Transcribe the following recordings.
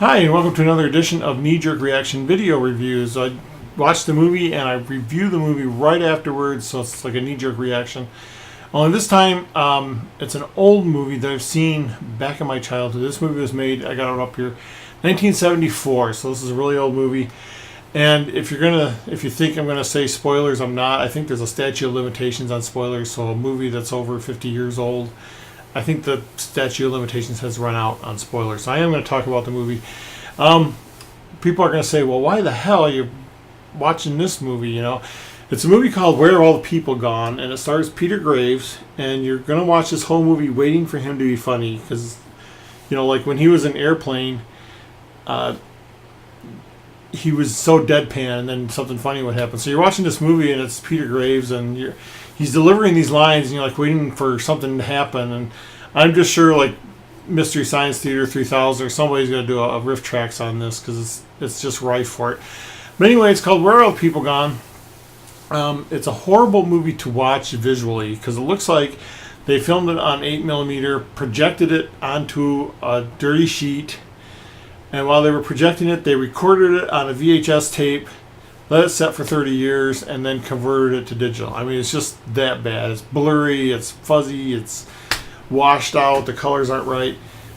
Hi, and welcome to another edition of Knee Jerk Reaction Video Reviews. I watch the movie and I review the movie right afterwards, so it's like a knee jerk reaction. Only this time, it's an old movie that I've seen back in my childhood. This movie was made, I got it up here, 1974, so this is a really old movie. And if you think I'm gonna say spoilers, I'm not. I think there's a statute of limitations on spoilers, so a movie that's over 50 years old, I think the statute of limitations has run out on spoilers. So I am going to talk about the movie. People are going to say, well, why the hell are you watching this movie? You know, it's a movie called Where Are All the People Gone? And it stars Peter Graves. And you're going to watch this whole movie waiting for him to be funny. Because, you know, like when he was in Airplane, he was so deadpan and then something funny would happen. So you're watching this movie and it's Peter Graves and he's delivering these lines and you're like waiting for something to happen. And I'm just sure like Mystery Science Theater 3000 or somebody's going to do a riff tracks on this because it's just rife for it. But anyway, it's called Where Are All the People Gone? It's a horrible movie to watch visually because it looks like they filmed it on 8mm, projected it onto a dirty sheet, and while they were projecting it, they recorded it on a VHS tape, let it set for 30 years, and then converted it to digital. I mean, it's just that bad. It's blurry, it's fuzzy, it's washed out, the colors aren't right.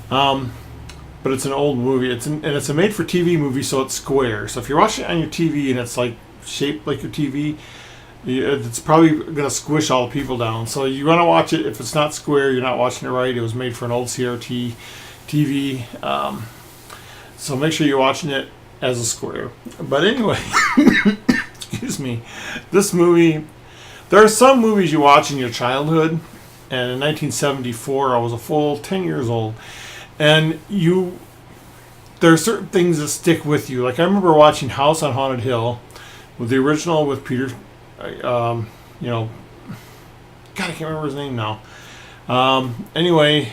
But it's an old movie. It's a made-for-TV movie, so it's square. So if you're watching it on your TV and it's like shaped like your TV, it's probably going to squish all the people down. So you want to watch it. If it's not square, you're not watching it right. It was made for an old CRT TV. So make sure you're watching it as a square. But anyway, excuse me, this movie, there are some movies you watch in your childhood, and in 1974 I was a full 10 years old, and there are certain things that stick with you. Like I remember watching House on Haunted Hill with the original with Peter, God, I can't remember his name now. Anyway,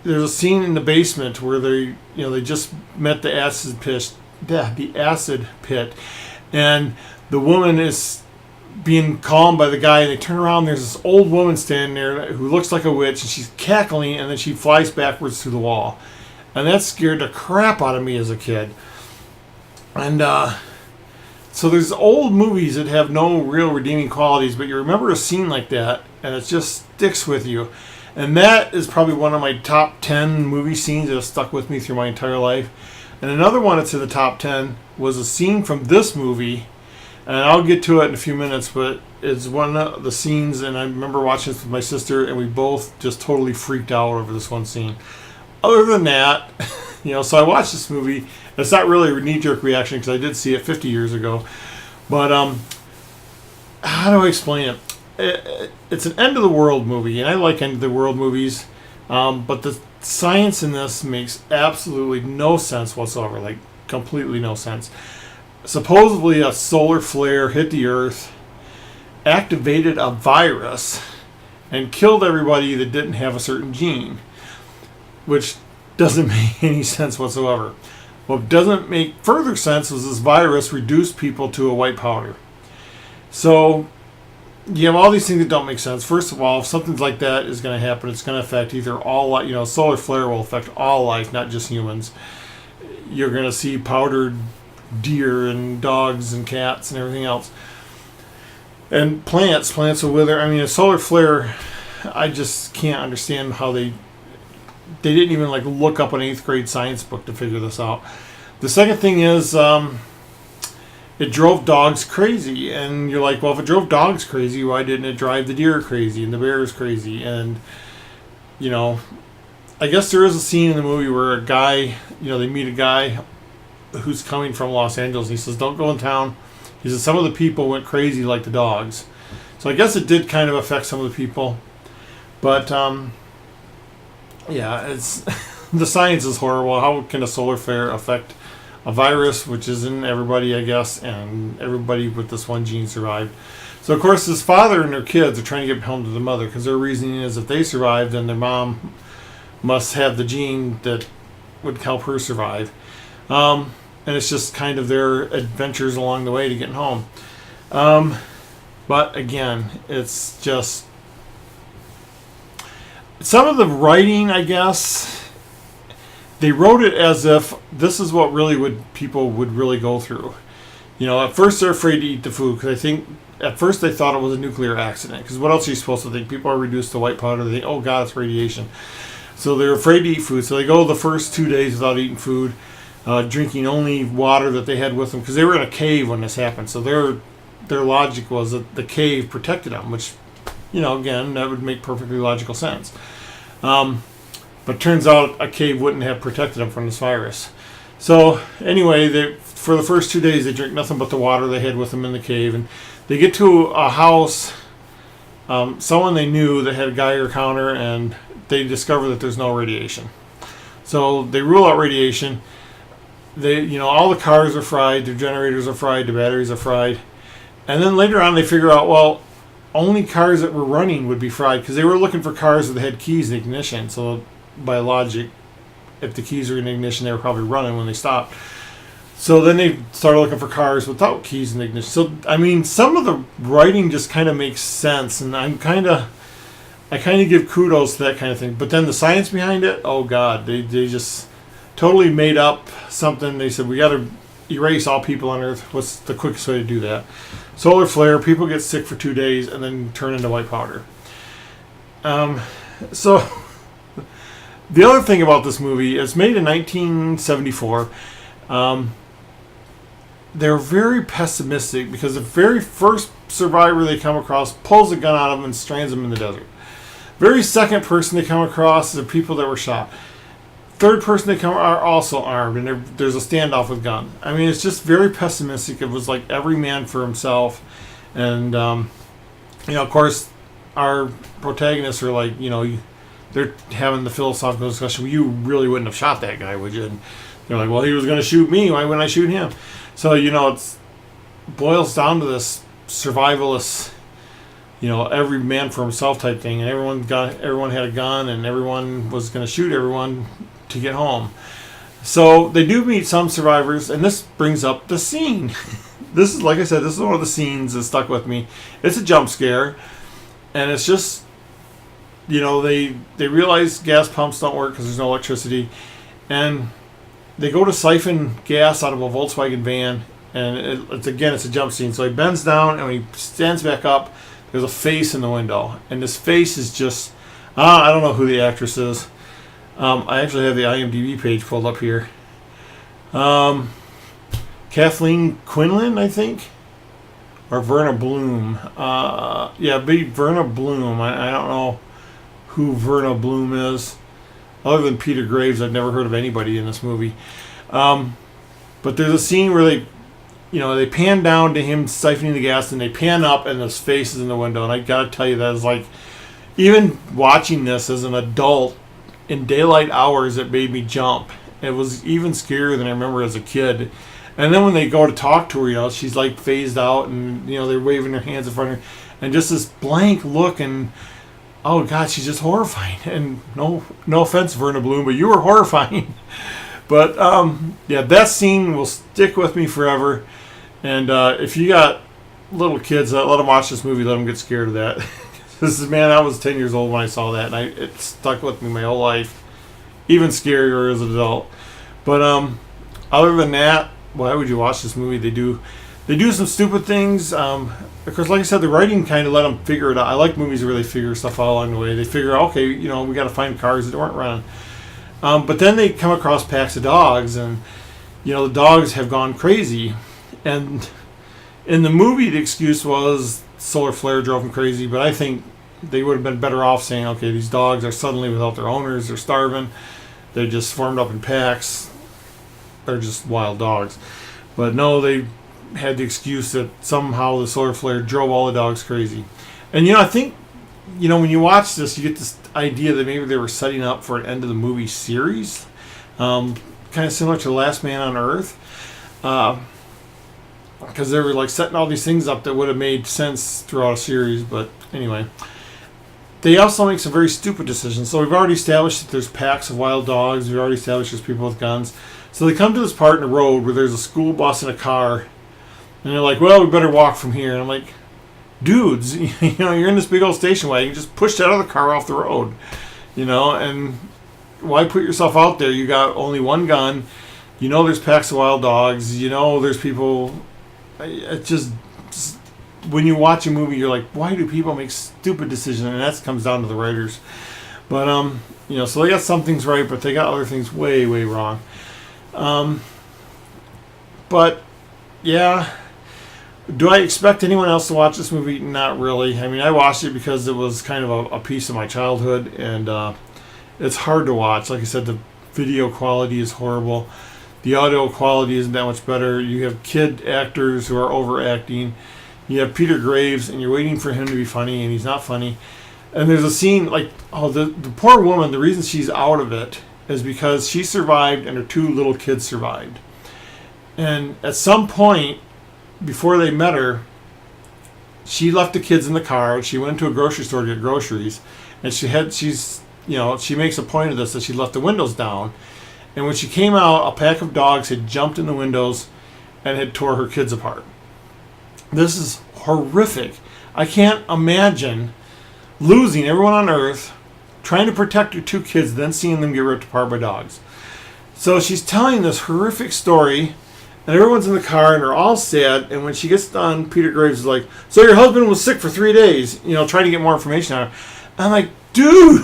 there's a scene in the basement where they just met the acid pit, and the woman is being calmed by the guy, and they turn around and there's this old woman standing there who looks like a witch, and she's cackling, and then she flies backwards through the wall, and that scared the crap out of me as a kid. And so there's old movies that have no real redeeming qualities, but you remember a scene like that and it just sticks with you. And that is probably one of my top 10 movie scenes that have stuck with me through my entire life. And another one that's in the top 10 was a scene from this movie, and I'll get to it in a few minutes, but it's one of the scenes, and I remember watching this with my sister, and we both just totally freaked out over this one scene. Other than that, so I watched this movie. It's not really a knee-jerk reaction because I did see it 50 years ago. But how do I explain it? It's an end-of-the-world movie, and I like end-of-the-world movies, but the science in this makes absolutely no sense whatsoever, like completely no sense. Supposedly a solar flare hit the Earth, activated a virus, and killed everybody that didn't have a certain gene, which doesn't make any sense whatsoever. What doesn't make further sense is this virus reduced people to a white powder. So you have all these things that don't make sense. First of all, if something like that is going to happen, it's going to affect either all life. Solar flare will affect all life, not just humans. You're going to see powdered deer and dogs and cats and everything else. And plants will wither. I mean, a solar flare, I just can't understand how they didn't even look up an 8th grade science book to figure this out. The second thing is, it drove dogs crazy, and you're like, well, if it drove dogs crazy, why didn't it drive the deer crazy and the bears crazy? And I guess there is a scene in the movie where a guy, they meet a guy who's coming from Los Angeles, and he says, don't go in town. He says some of the people went crazy like the dogs. So I guess it did kind of affect some of the people, but it's the science is horrible. How can a solar flare affect a virus, which is in everybody, I guess, and everybody with this one gene survived? So, of course, his father and their kids are trying to get home to the mother because their reasoning is if they survived, then their mom must have the gene that would help her survive. And it's just kind of their adventures along the way to getting home. But, again, it's just some of the writing, I guess, they wrote it as if this is what really people would really go through. At first they're afraid to eat the food because I think at first they thought it was a nuclear accident. Because what else are you supposed to think? People are reduced to white powder. They think, oh God, it's radiation. So they're afraid to eat food. So they go the first 2 days without eating food, drinking only water that they had with them because they were in a cave when this happened. So their logic was that the cave protected them, which, again, that would make perfectly logical sense. But turns out a cave wouldn't have protected them from this virus. So anyway, for the first 2 days, they drink nothing but the water they had with them in the cave. And they get to a house, someone they knew that had a Geiger counter, and they discover that there's no radiation. So they rule out radiation. All the cars are fried, their generators are fried, the batteries are fried. And then later on they figure out, well, only cars that were running would be fried because they were looking for cars that had keys in ignition. So by logic, if the keys are in ignition, they were probably running when they stopped. So then they started looking for cars without keys in ignition. So, some of the writing just kind of makes sense, and I kind of give kudos to that kind of thing. But then the science behind it, oh God, they just totally made up something. They said, we got to erase all people on Earth. What's the quickest way to do that? Solar flare, people get sick for 2 days and then turn into white powder. So the other thing about this movie, it's made in 1974. They're very pessimistic because the very first survivor they come across pulls a gun out of them and strands them in the desert. Very second person they come across is the people that were shot. Third person they come are also armed, and there's a standoff with guns. It's just very pessimistic. It was like every man for himself, and of course, our protagonists are like, they're having the philosophical discussion. Well, you really wouldn't have shot that guy, would you? And they're like, well, he was going to shoot me. Why wouldn't I shoot him? So it boils down to this survivalist, every man for himself type thing, and everyone had a gun, and everyone was going to shoot everyone to get home. So they do meet some survivors, and this brings up the scene. This is, like I said, this is one of the scenes that stuck with me. It's a jump scare, and it's just, they realize gas pumps don't work because there's no electricity, and they go to siphon gas out of a Volkswagen van, and it's a jump scene. So he bends down, and when he stands back up, there's a face in the window, and this face is just, I don't know who the actress is. I actually have the IMDb page pulled up here. Kathleen Quinlan, I think, or Verna Bloom. Be Verna Bloom. I don't know who Verna Bloom is. Other than Peter Graves, I've never heard of anybody in this movie. But there's a scene where they pan down to him siphoning the gas, and they pan up, and his face is in the window. And I gotta tell you, that is like, even watching this as an adult in daylight hours, it made me jump. It was even scarier than I remember as a kid. And then when they go to talk to her, she's like phased out, and they're waving their hands in front of her, and just this blank look, and oh God, she's just horrifying. And no offense, Verna Bloom, but you were horrifying. But that scene will stick with me forever. And if you got little kids, let them watch this movie. Let them get scared of that. I was 10 years old when I saw that, and it stuck with me my whole life. Even scarier as an adult. But other than that, why would you watch this movie? They do some stupid things. Of course, like I said, the writing kind of let them figure it out. I like movies where they figure stuff out along the way. They figure, okay, we got to find cars that weren't running. But then they come across packs of dogs, and the dogs have gone crazy. And in the movie, the excuse was solar flare drove them crazy. But I think they would have been better off saying, okay, these dogs are suddenly without their owners. They're starving. They're just formed up in packs. They're just wild dogs. But no, they had the excuse that somehow the solar flare drove all the dogs crazy. And I think, when you watch this, you get this idea that maybe they were setting up for an end of the movie series, kind of similar to Last Man on Earth, because they were like setting all these things up that would have made sense throughout a series. But anyway, they also make some very stupid decisions. So we've already established that there's packs of wild dogs. We've already established there's people with guns. So they come to this part in the road where there's a school bus and a car, and they're like, well, we better walk from here. And I'm like, dudes, you're in this big old station wagon. Just push that other car off the road, and why put yourself out there? You got only one gun. You know there's packs of wild dogs. You know there's people. It just when you watch a movie, you're like, why do people make stupid decisions? And that comes down to the writers. But so they got some things right, but they got other things way, way wrong. But yeah, do I expect anyone else to watch this movie? Not really. I mean, I watched it because it was kind of a piece of my childhood, and it's hard to watch. Like I said, the video quality is horrible. The audio quality isn't that much better. You have kid actors who are overacting. You have Peter Graves, and you're waiting for him to be funny, and he's not funny. And there's a scene like, the poor woman, the reason she's out of it is because she survived and her two little kids survived. And at some point, before they met her, she left the kids in the car. She went to a grocery store to get groceries, and she makes a point of this, that she left the windows down. And when she came out, a pack of dogs had jumped in the windows and had tore her kids apart. This is horrific. I can't imagine losing everyone on Earth, trying to protect your two kids, then seeing them get ripped apart by dogs. So she's telling this horrific story, and everyone's in the car, and they're all sad. And when she gets done, Peter Graves is like, so your husband was sick for 3 days, trying to get more information on her. I'm like, dude,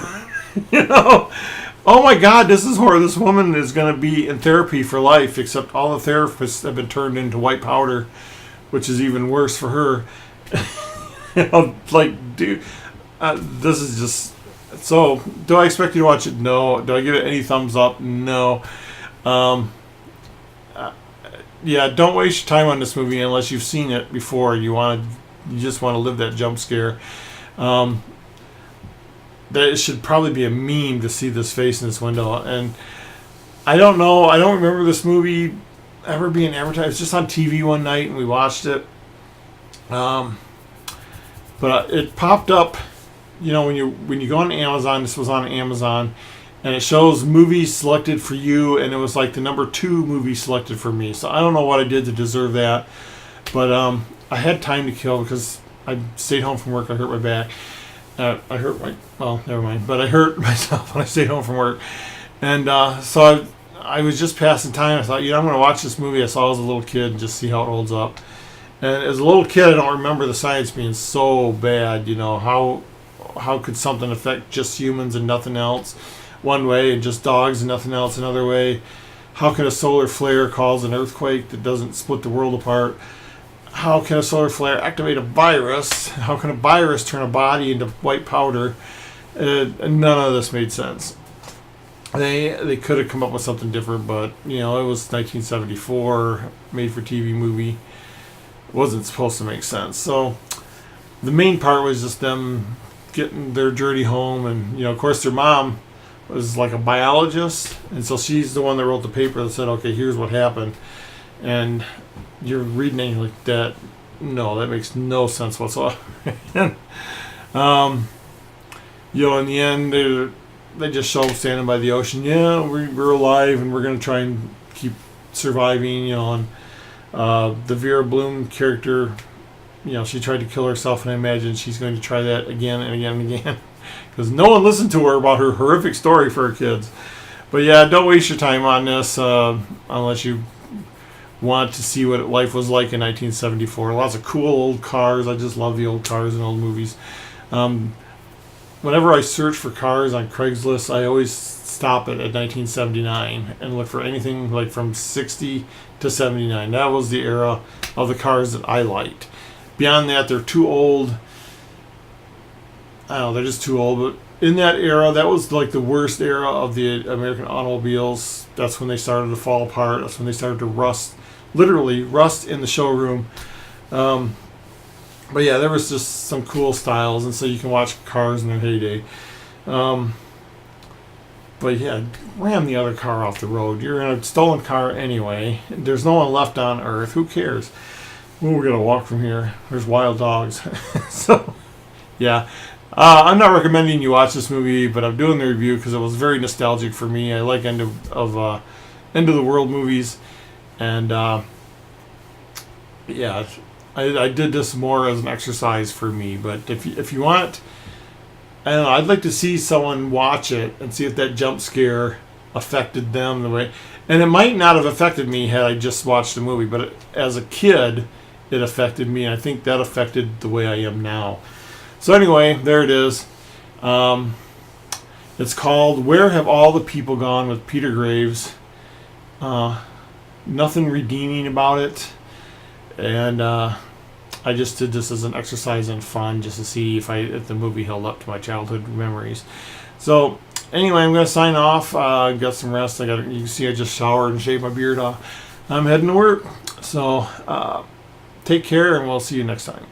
oh my God, this is horrible. This woman is going to be in therapy for life, except all the therapists have been turned into white powder, which is even worse for her. Dude, this is just... So, do I expect you to watch it? No. Do I give it any thumbs up? No. Don't waste your time on this movie unless you've seen it before. You just want to live that jump scare. That it should probably be a meme to see this face in this window. And I don't know. I don't remember this movie ever being advertised. It was just on TV one night and we watched it. But it popped up, when you go on Amazon. This was on Amazon, and it shows movies selected for you, and it was like the number 2 movie selected for me. So I don't know what I did to deserve that, but I had time to kill because I stayed home from work. I hurt my back. Never mind. But I hurt myself when I stayed home from work, and so I was just passing time. I thought, I'm going to watch this movie I saw as a little kid and just see how it holds up. And as a little kid, I don't remember the science being so bad. How could something affect just humans and nothing else one way, and just dogs and nothing else another way? How can a solar flare cause an earthquake that doesn't split the world apart? How can a solar flare activate a virus? How can a virus turn a body into white powder? And none of this made sense. They could have come up with something different, but it was 1974, made for TV movie. It wasn't supposed to make sense. So the main part was just them getting their journey home, and of course their mom was like a biologist, and so she's the one that wrote the paper that said, okay, here's what happened. And you're reading it like that. No, that makes no sense whatsoever. In the end, they just show them standing by the ocean. Yeah, we're alive, and we're going to try and keep surviving. And the Vera Bloom character, she tried to kill herself, and I imagine she's going to try that again and again and again, because no one listened to her about her horrific story for her kids. But yeah, don't waste your time on this unless you want to see what life was like in 1974. Lots of cool old cars. I just love the old cars and old movies. Whenever I search for cars on Craigslist, I always stop it at 1979 and look for anything like from 60 to 79. That was the era of the cars that I liked. Beyond that, they're too old. I don't know, they're just too old. But in that era, that was like the worst era of the American automobiles. That's when they started to fall apart. That's when they started to rust, literally rust in the showroom. But yeah, there was just some cool styles, and so you can watch cars in their heyday. But yeah, ram the other car off the road. You're in a stolen car anyway. There's no one left on Earth. Who cares? Well, we're going to walk from here. There's wild dogs. So, yeah. I'm not recommending you watch this movie, but I'm doing the review because it was very nostalgic for me. I like end of the world movies. And, yeah, I did this more as an exercise for me. But if you want I don't know. I'd like to see someone watch it and see if that jump scare affected them the way. And it might not have affected me had I just watched the movie, but as a kid, it affected me. I think that affected the way I am now. So anyway, there it is. It's called "Where Have All the People Gone" with Peter Graves. Nothing redeeming about it, and I just did this as an exercise in fun, just to see if the movie held up to my childhood memories. So anyway, I'm gonna sign off. Got some rest. You can see I just showered and shaved my beard off. I'm heading to work. So take care, and we'll see you next time.